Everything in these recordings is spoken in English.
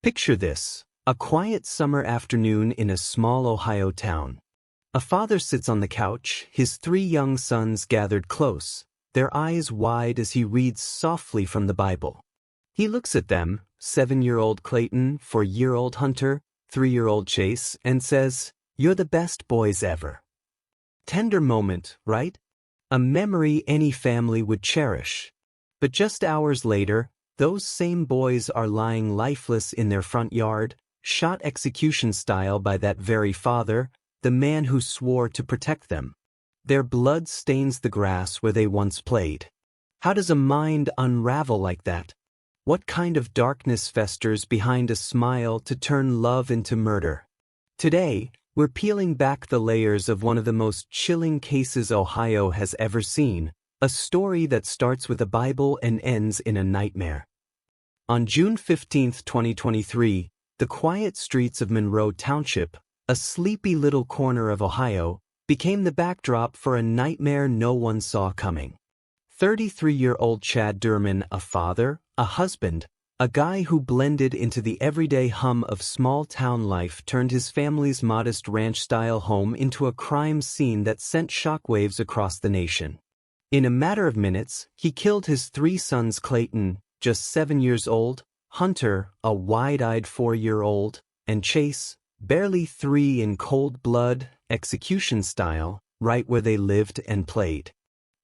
Picture this, a quiet summer afternoon in a small Ohio town. A father sits on the couch, his 3 young sons gathered close, their eyes wide as he reads softly from the Bible. He looks at them, 7-year-old Clayton, 4-year-old Hunter, 3-year-old Chase, and says, "You're the best boys ever." Tender moment, right? A memory any family would cherish. But just hours later, those same boys are lying lifeless in their front yard, shot execution style by that very father, the man who swore to protect them. Their blood stains the grass where they once played. How does a mind unravel like that? What kind of darkness festers behind a smile to turn love into murder? Today, we're peeling back the layers of one of the most chilling cases Ohio has ever seen, a story that starts with a Bible and ends in a nightmare. On June 15, 2023, the quiet streets of Monroe Township, a sleepy little corner of Ohio, became the backdrop for a nightmare no one saw coming. 33-year-old Chad Doerman, a father, a husband, a guy who blended into the everyday hum of small-town life, turned his family's modest ranch-style home into a crime scene that sent shockwaves across the nation. In a matter of minutes, he killed his 3 sons, Clayton, just 7 years old, Hunter, a wide-eyed 4-year-old, and Chase, barely 3, in cold blood, execution style, right where they lived and played.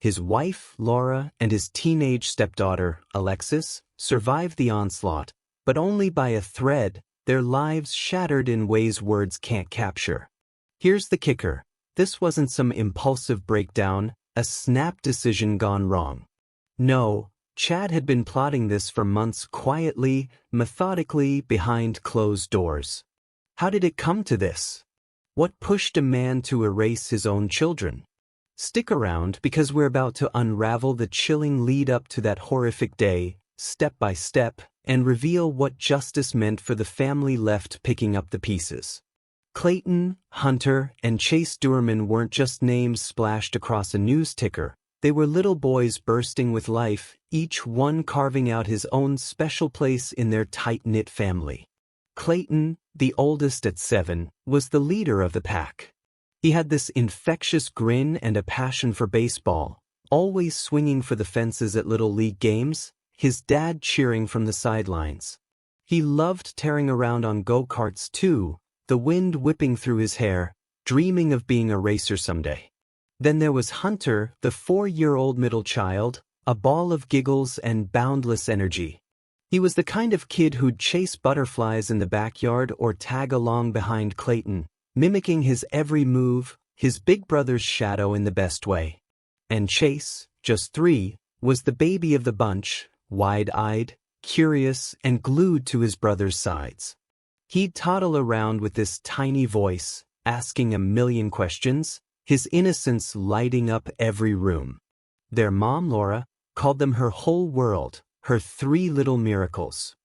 His wife, Laura, and his teenage stepdaughter, Alexis, survived the onslaught, but only by a thread, their lives shattered in ways words can't capture. Here's the kicker. This wasn't some impulsive breakdown, a snap decision gone wrong. No, Chad had been plotting this for months, quietly, methodically, behind closed doors. How did it come to this? What pushed a man to erase his own children? Stick around, because we're about to unravel the chilling lead-up to that horrific day, step by step, and reveal what justice meant for the family left picking up the pieces. Clayton, Hunter, and Chase Doerman weren't just names splashed across a news ticker. They were little boys bursting with life, each one carving out his own special place in their tight-knit family. Clayton, the oldest at 7, was the leader of the pack. He had this infectious grin and a passion for baseball, always swinging for the fences at Little League games, his dad cheering from the sidelines. He loved tearing around on go-karts too, the wind whipping through his hair, dreaming of being a racer someday. Then there was Hunter, the 4-year-old middle child, a ball of giggles and boundless energy. He was the kind of kid who'd chase butterflies in the backyard or tag along behind Clayton, mimicking his every move, his big brother's shadow in the best way. And Chase, just 3, was the baby of the bunch, wide-eyed, curious, and glued to his brother's sides. He'd toddle around with this tiny voice, asking a million questions, his innocence lighting up every room. Their mom, Laura, called them her whole world, her 3 little miracles.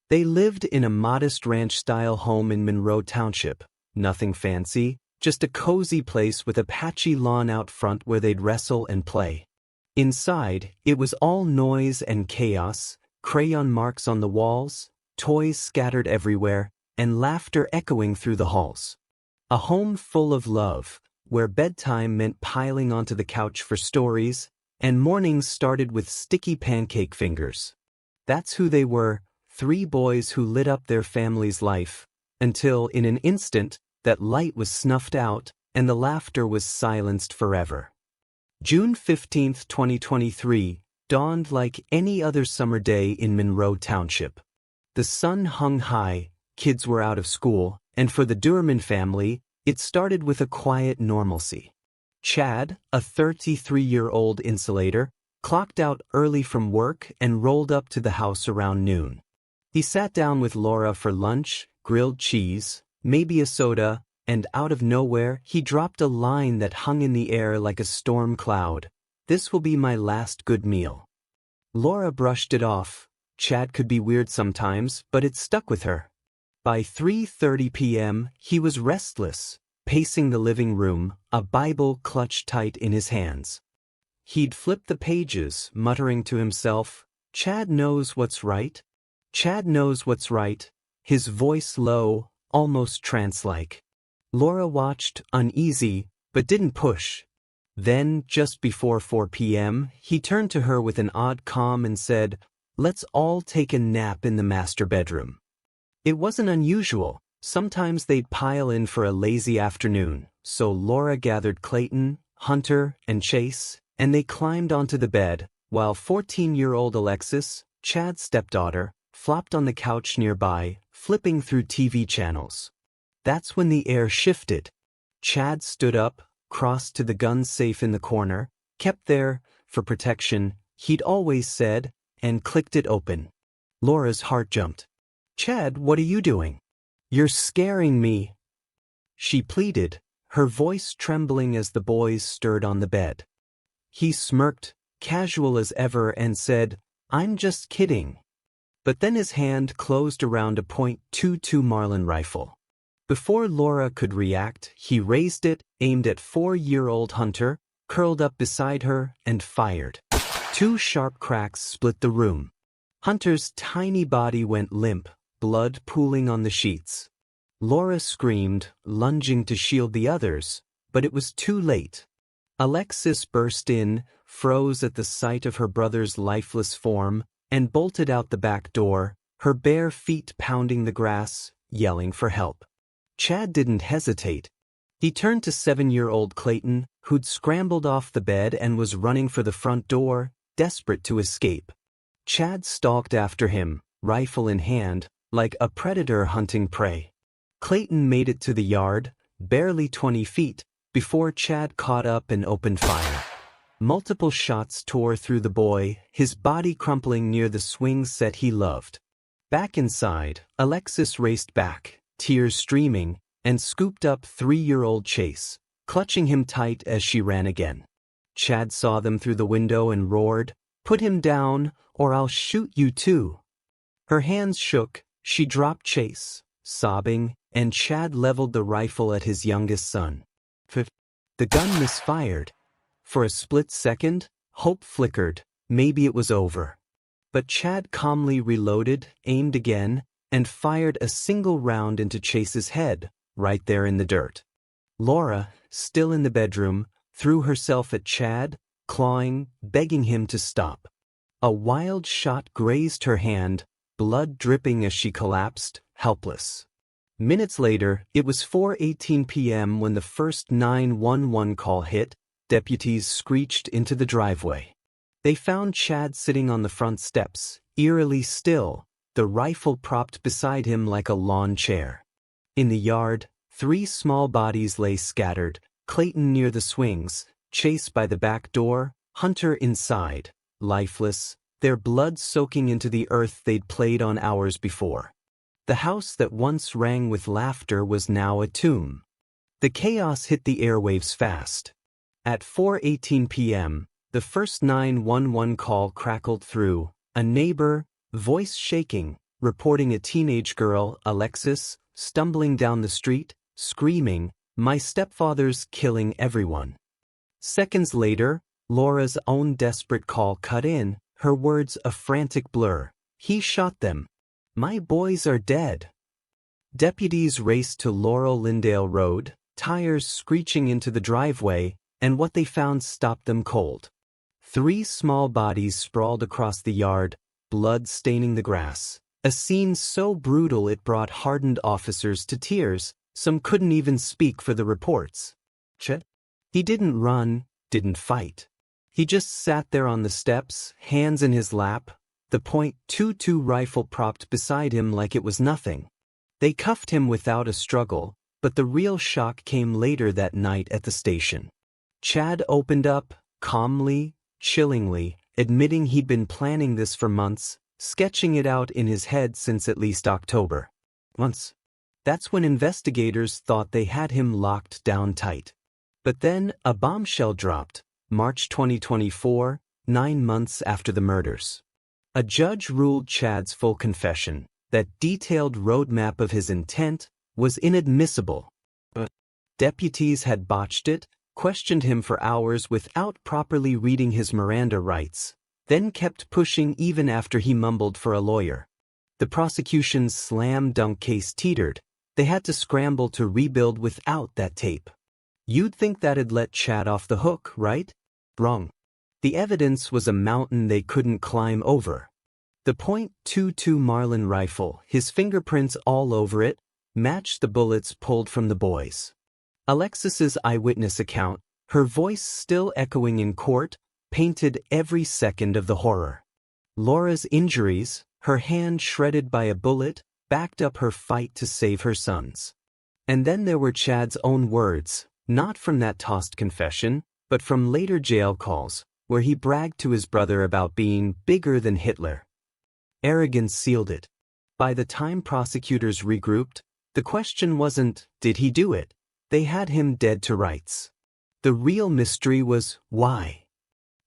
They lived in a modest ranch-style home in Monroe Township. Nothing fancy, just a cozy place with a patchy lawn out front where they'd wrestle and play. Inside, it was all noise and chaos, crayon marks on the walls, toys scattered everywhere, and laughter echoing through the halls. A home full of love, where bedtime meant piling onto the couch for stories, and mornings started with sticky pancake fingers. That's who they were, 3 boys who lit up their family's life, until, in an instant, that light was snuffed out, and the laughter was silenced forever. June 15, 2023, dawned like any other summer day in Monroe Township. The sun hung high, kids were out of school, and for the Doerman family, it started with a quiet normalcy. Chad, a 33-year-old insulator, clocked out early from work and rolled up to the house around noon. He sat down with Laura for lunch, grilled cheese, maybe a soda, and out of nowhere, he dropped a line that hung in the air like a storm cloud. "This will be my last good meal." Laura brushed it off. Chad could be weird sometimes, but it stuck with her. By 3:30 p.m., he was restless, pacing the living room, a Bible clutched tight in his hands. He'd flip the pages, muttering to himself, "Chad knows what's right. Chad knows what's right. his voice low, almost trance-like. Laura watched, uneasy, but didn't push. Then, just before 4 p.m., he turned to her with an odd calm and said, "Let's all take a nap in the master bedroom." It wasn't unusual. Sometimes they'd pile in for a lazy afternoon, so Laura gathered Clayton, Hunter, and Chase, and they climbed onto the bed, while 14-year-old Alexis, Chad's stepdaughter, flopped on the couch nearby, flipping through TV channels. That's when the air shifted. Chad stood up, crossed to the gun safe in the corner, kept there, for protection, he'd always said, and clicked it open. Laura's heart jumped. "Chad, what are you doing? You're scaring me," she pleaded, her voice trembling as the boys stirred on the bed. He smirked, casual as ever, and said, "I'm just kidding." But then his hand closed around a .22 Marlin rifle. Before Laura could react, he raised it, aimed at 4-year-old Hunter, curled up beside her, and fired. 2 sharp cracks split the room. Hunter's tiny body went limp, blood pooling on the sheets. Laura screamed, lunging to shield the others, but it was too late. Alexis burst in, froze at the sight of her brother's lifeless form, and bolted out the back door, her bare feet pounding the grass, yelling for help. Chad didn't hesitate. He turned to 7-year-old Clayton, who'd scrambled off the bed and was running for the front door, desperate to escape. Chad stalked after him, rifle in hand, like a predator hunting prey. Clayton made it to the yard, barely 20 feet, before Chad caught up and opened fire. Multiple shots tore through the boy, his body crumpling near the swing set he loved. Back inside, Alexis raced back, tears streaming, and scooped up 3-year-old Chase, clutching him tight as she ran again. Chad saw them through the window and roared, "Put him down, or I'll shoot you too." Her hands shook, she dropped Chase, sobbing, and Chad leveled the rifle at his youngest son. The gun misfired. For a split second, hope flickered, maybe it was over. But Chad calmly reloaded, aimed again, and fired a single round into Chase's head, right there in the dirt. Laura, still in the bedroom, threw herself at Chad, clawing, begging him to stop. A wild shot grazed her hand, blood dripping as she collapsed, helpless. Minutes later, it was 4:18 p.m. when the first 911 call hit. Deputies screeched into the driveway. They found Chad sitting on the front steps, eerily still, the rifle propped beside him like a lawn chair. In the yard, 3 small bodies lay scattered, Clayton near the swings, Chase by the back door, Hunter inside, lifeless, their blood soaking into the earth they'd played on hours before. The house that once rang with laughter was now a tomb. The chaos hit the airwaves fast. At 4:18 p.m., the first 911 call crackled through, a neighbor, voice shaking, reporting a teenage girl, Alexis, stumbling down the street, screaming, "My stepfather's killing everyone." Seconds later, Laura's own desperate call cut in, her words a frantic blur. "He shot them. My boys are dead." Deputies raced to Laurel Lindale Road, tires screeching into the driveway, and what they found stopped them cold. 3 small bodies sprawled across the yard, blood staining the grass. A scene so brutal it brought hardened officers to tears. Some couldn't even speak for the reports. Chet? He didn't run, didn't fight. He just sat there on the steps, hands in his lap, the .22 rifle propped beside him like it was nothing. They cuffed him without a struggle, but the real shock came later that night at the station. Chad opened up, calmly, chillingly, admitting he'd been planning this for months, sketching it out in his head since at least October. Once. That's when investigators thought they had him locked down tight. But then, a bombshell dropped, March 2024, 9 months after the murders. A judge ruled Chad's full confession, that detailed roadmap of his intent, was inadmissible. But deputies had botched it, questioned him for hours without properly reading his Miranda rights, then kept pushing even after he mumbled for a lawyer. The prosecution's slam dunk case teetered. They had to scramble to rebuild without that tape. You'd think that'd let Chad off the hook, right? Wrong. The evidence was a mountain they couldn't climb over. The .22 Marlin rifle, his fingerprints all over it, matched the bullets pulled from the boys. Alexis's eyewitness account, her voice still echoing in court, painted every second of the horror. Laura's injuries, her hand shredded by a bullet, backed up her fight to save her sons. And then there were Chad's own words, not from that tossed confession, but from later jail calls, where he bragged to his brother about being bigger than Hitler. Arrogance sealed it. By the time prosecutors regrouped, the question wasn't, did he do it? They had him dead to rights. The real mystery was, why?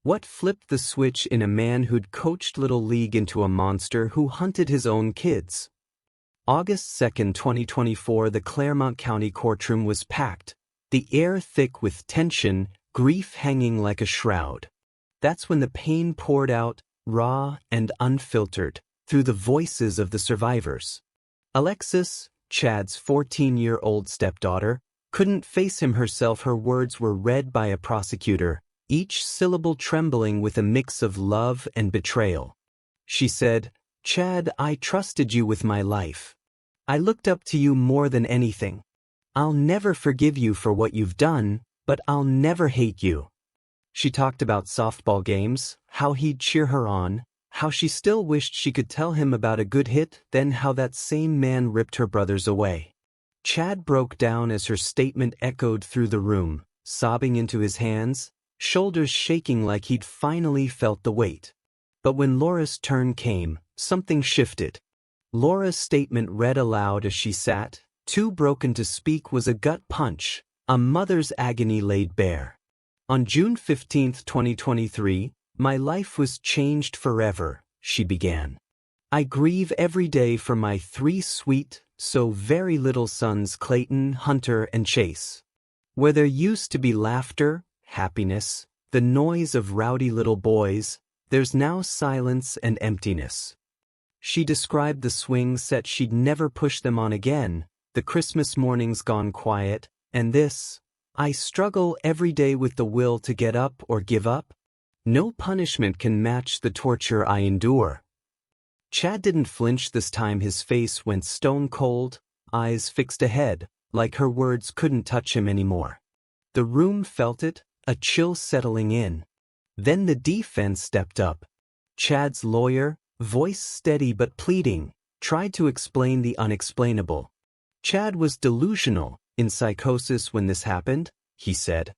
What flipped the switch in a man who'd coached Little League into a monster who hunted his own kids? August 2, 2024, the Clermont County courtroom was packed, the air thick with tension, grief hanging like a shroud. That's when the pain poured out, raw and unfiltered, through the voices of the survivors. Alexis, Chad's 14-year-old stepdaughter, couldn't face him herself. Her words were read by a prosecutor, each syllable trembling with a mix of love and betrayal. She said, "Chad, I trusted you with my life. I looked up to you more than anything. I'll never forgive you for what you've done, but I'll never hate you." She talked about softball games, how he'd cheer her on, how she still wished she could tell him about a good hit, then how that same man ripped her brothers away. Chad broke down as her statement echoed through the room, sobbing into his hands, shoulders shaking like he'd finally felt the weight. But when Laura's turn came, something shifted. Laura's statement read aloud as she sat, too broken to speak, was a gut punch, a mother's agony laid bare. On June 15, 2023, "My life was changed forever," she began. "I grieve every day for my 3 sweet, so very little sons, Clayton, Hunter, and Chase. Where there used to be laughter, happiness, the noise of rowdy little boys, there's now silence and emptiness." She described the swing set she'd never push them on again, the Christmas mornings gone quiet, and this, "I struggle every day with the will to get up or give up. No punishment can match the torture I endure." Chad didn't flinch this time. His face went stone cold, eyes fixed ahead, like her words couldn't touch him anymore. The room felt it, a chill settling in. Then the defense stepped up. Chad's lawyer, voice steady but pleading, tried to explain the unexplainable. Chad was delusional, in psychosis when this happened, he said.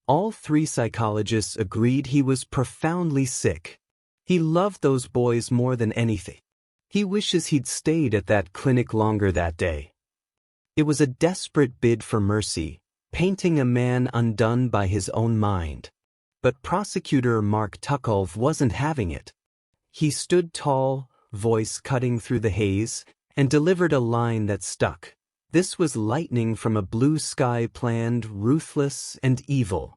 All 3 psychologists agreed he was profoundly sick. He loved those boys more than anything. He wishes he'd stayed at that clinic longer that day. It was a desperate bid for mercy, painting a man undone by his own mind. But prosecutor Mark Tuckolv wasn't having it. He stood tall, voice cutting through the haze, and delivered a line that stuck. This was lightning from a blue sky, planned, ruthless, and evil.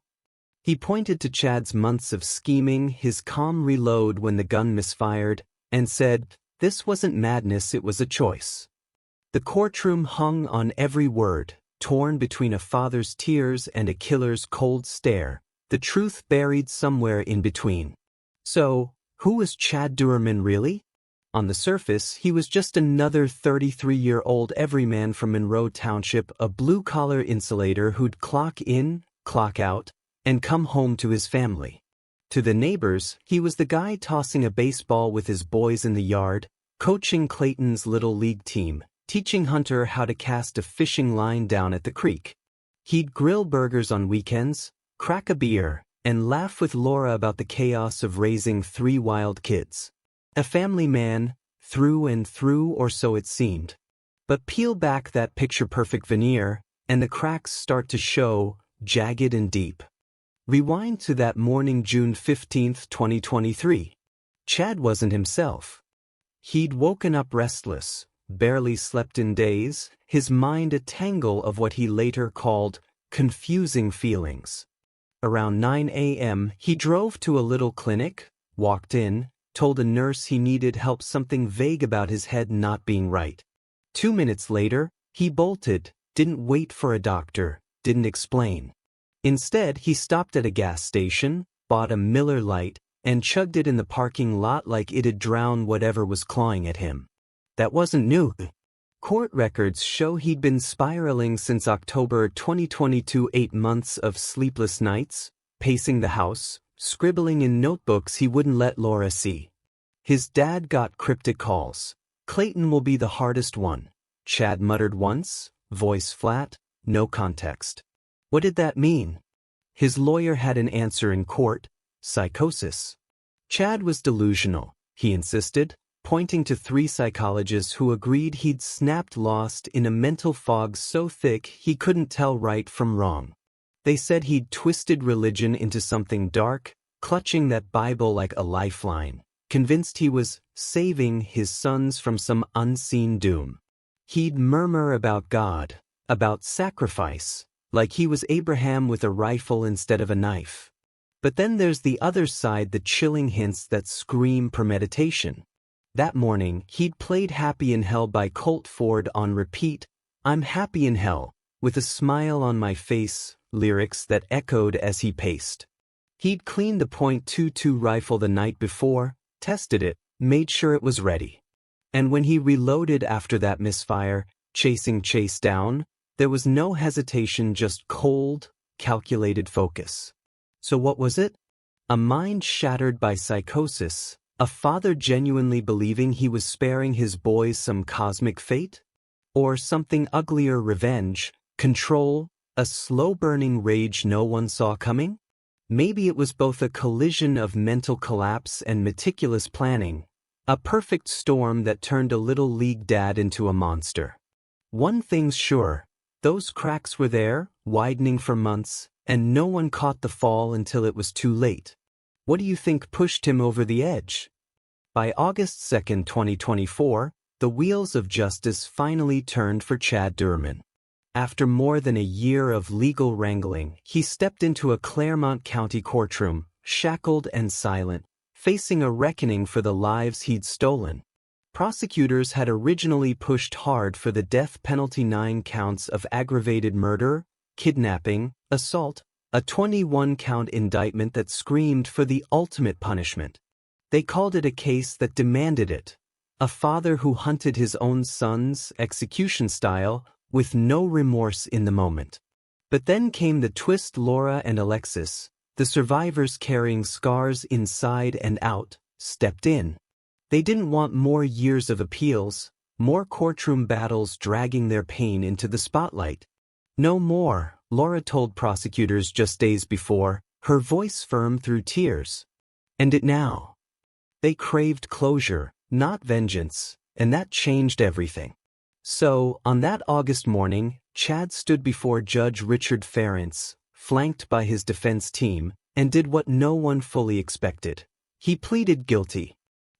He pointed to Chad's months of scheming, his calm reload when the gun misfired, and said, "This wasn't madness, it was a choice." The courtroom hung on every word, torn between a father's tears and a killer's cold stare, the truth buried somewhere in between. So, who was Chad Doerman really? On the surface, he was just another 33-year-old everyman from Monroe Township, a blue-collar insulator who'd clock in, clock out, and come home to his family. To the neighbors, he was the guy tossing a baseball with his boys in the yard, coaching Clayton's Little League team, teaching Hunter how to cast a fishing line down at the creek. He'd grill burgers on weekends, crack a beer, and laugh with Laura about the chaos of raising 3 wild kids. A family man, through and through, or so it seemed. But peel back that picture-perfect veneer, and the cracks start to show, jagged and deep. Rewind to that morning, June 15, 2023. Chad wasn't himself. He'd woken up restless, barely slept in days, his mind a tangle of what he later called confusing feelings. Around 9 a.m., he drove to a little clinic, walked in, told a nurse he needed help, something vague about his head not being right. 2 minutes later, he bolted, didn't wait for a doctor, didn't explain. Instead, he stopped at a gas station, bought a Miller Lite, and chugged it in the parking lot like it'd drown whatever was clawing at him. That wasn't new. Court records show he'd been spiraling since October 2022, 8 months of sleepless nights, pacing the house, scribbling in notebooks he wouldn't let Laura see. His dad got cryptic calls. "Clayton will be the hardest one," Chad muttered once, voice flat, no context. What did that mean? His lawyer had an answer in court: psychosis. Chad was delusional, he insisted, pointing to 3 psychologists who agreed he'd snapped, lost in a mental fog so thick he couldn't tell right from wrong. They said he'd twisted religion into something dark, clutching that Bible like a lifeline, convinced he was saving his sons from some unseen doom. He'd murmur about God, about sacrifice, like he was Abraham with a rifle instead of a knife. But then there's the other side, the chilling hints that scream premeditation. That morning, he'd played Happy in Hell by Colt Ford on repeat, "I'm happy in hell, with a smile on my face," lyrics that echoed as he paced. He'd cleaned the .22 rifle the night before, tested it, made sure it was ready. And when he reloaded after that misfire, chasing Chase down, there was no hesitation, just cold, calculated focus. So what was it? A mind shattered by psychosis? A father genuinely believing he was sparing his boys some cosmic fate? Or something uglier, revenge, control, a slow-burning rage no one saw coming? Maybe it was both, a collision of mental collapse and meticulous planning, a perfect storm that turned a little league dad into a monster. One thing's sure, those cracks were there, widening for months, and no one caught the fall until it was too late. What do you think pushed him over the edge? By August 2, 2024, the wheels of justice finally turned for Chad Doerman. After more than a year of legal wrangling, he stepped into a Clermont County courtroom, shackled and silent, facing a reckoning for the lives he'd stolen. Prosecutors had originally pushed hard for the death penalty: 9 counts of aggravated murder, kidnapping, assault, a 21-count indictment that screamed for the ultimate punishment. They called it a case that demanded it. A father who hunted his own sons, execution style, with no remorse in the moment. But then came the twist. Laura and Alexis, the survivors carrying scars inside and out, stepped in. They didn't want more years of appeals, more courtroom battles dragging their pain into the spotlight. No more, Laura told prosecutors just days before, her voice firm through tears. And it now. They craved closure, not vengeance, and that changed everything. So, on that August morning, Chad stood before Judge Richard Ferentz, flanked by his defense team, and did what no one fully expected. He pleaded guilty.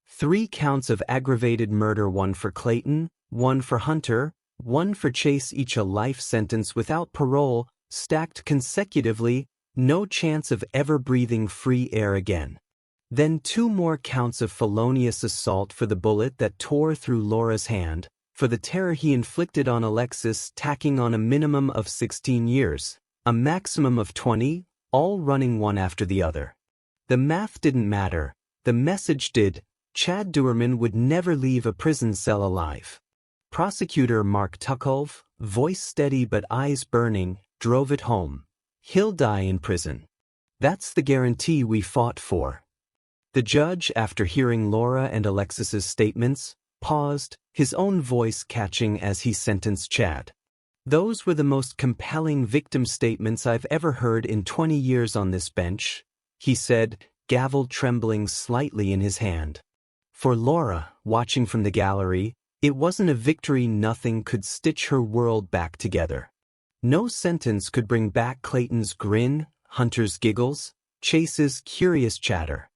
3 counts of aggravated murder, 1 for Clayton, 1 for Hunter, 1 for Chase, each a life sentence without parole, stacked consecutively, no chance of ever breathing free air again. Then 2 more counts of felonious assault for the bullet that tore through Laura's hand, for the terror he inflicted on Alexis, tacking on a minimum of 16 years, a maximum of 20, all running one after the other. The math didn't matter, the message did. Chad Doerman would never leave a prison cell alive. Prosecutor Mark Tuckolv, voice steady but eyes burning, drove it home. He'll die in prison. That's the guarantee we fought for. The judge, after hearing Laura and Alexis's statements, paused, his own voice catching as he sentenced Chad. "Those were the most compelling victim statements I've ever heard in 20 years on this bench," he said, gavel trembling slightly in his hand. For Laura, watching from the gallery, it wasn't a victory. Nothing could stitch her world back together. No sentence could bring back Clayton's grin, Hunter's giggles, Chase's curious chatter.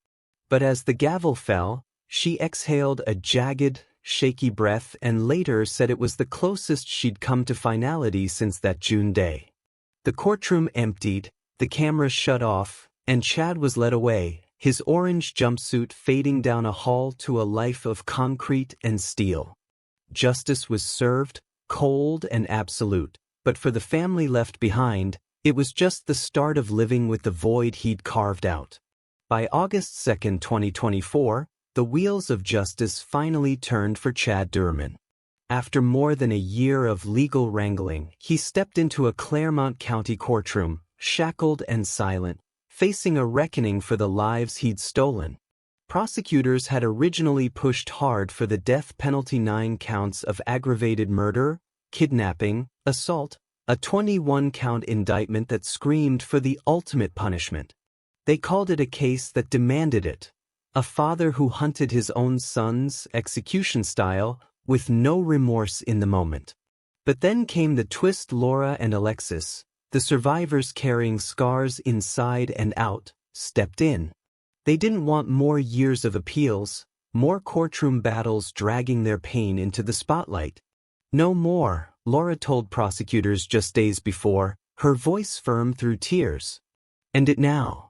But as the gavel fell, she exhaled a jagged, shaky breath and later said it was the closest she'd come to finality since that June day. The courtroom emptied, the cameras shut off, and Chad was led away, his orange jumpsuit fading down a hall to a life of concrete and steel. Justice was served, cold and absolute, but for the family left behind, it was just the start of living with the void he'd carved out. By August 2, 2024, the wheels of justice finally turned for Chad Doerman. After more than a year of legal wrangling, he stepped into a Clermont County courtroom, shackled and silent, facing a reckoning for the lives he'd stolen. Prosecutors had originally pushed hard for the death penalty: 9 counts of aggravated murder, kidnapping, assault, a 21-count indictment that screamed for the ultimate punishment. They called it a case that demanded it. A father who hunted his own sons, execution style, with no remorse in the moment. But then came the twist. Laura and Alexis, the survivors carrying scars inside and out, stepped in. They didn't want more years of appeals, more courtroom battles dragging their pain into the spotlight. No more, Laura told prosecutors just days before, her voice firm through tears. And it now.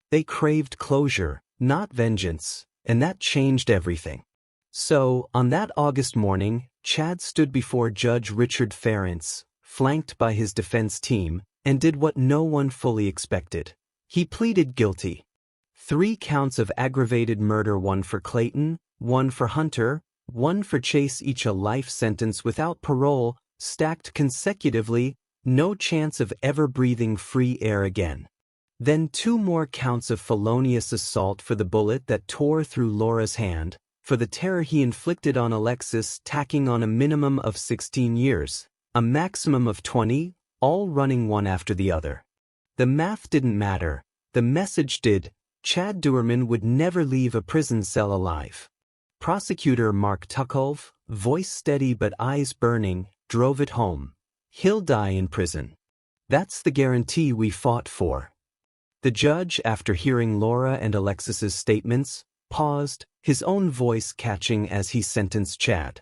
They craved closure, not vengeance, and that changed everything. So, on that August morning, Chad stood before Judge Richard Ferentz, flanked by his defense team, and did what no one fully expected. He pleaded guilty. 3 counts of aggravated murder, 1 for Clayton, 1 for Hunter, 1 for Chase, each a life sentence without parole, stacked consecutively, no chance of ever breathing free air again. Then 2 more counts of felonious assault for the bullet that tore through Laura's hand, for the terror he inflicted on Alexis, tacking on a minimum of 16 years, a maximum of 20, all running one after the other. The math didn't matter, the message did. Chad Doerman would never leave a prison cell alive. Prosecutor Mark Tuckolv, voice steady but eyes burning, drove it home. He'll die in prison. That's the guarantee we fought for. The judge, after hearing Laura and Alexis's statements, paused, his own voice catching as he sentenced Chad.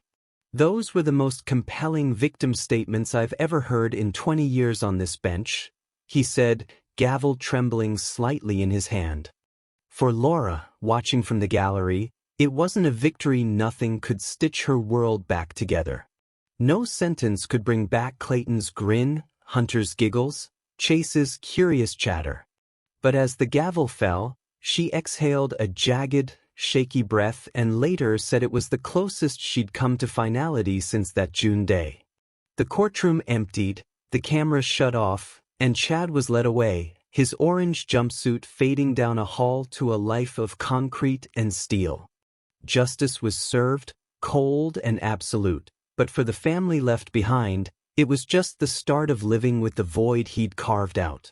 Those were the most compelling victim statements I've ever heard in 20 years on this bench, he said, gavel trembling slightly in his hand. For Laura, watching from the gallery, it wasn't a victory. Nothing could stitch her world back together. No sentence could bring back Clayton's grin, Hunter's giggles, Chase's curious chatter. But as the gavel fell, she exhaled a jagged, shaky breath and later said it was the closest she'd come to finality since that June day. The courtroom emptied, the cameras shut off, and Chad was led away, his orange jumpsuit fading down a hall to a life of concrete and steel. Justice was served, cold and absolute, but for the family left behind, it was just the start of living with the void he'd carved out.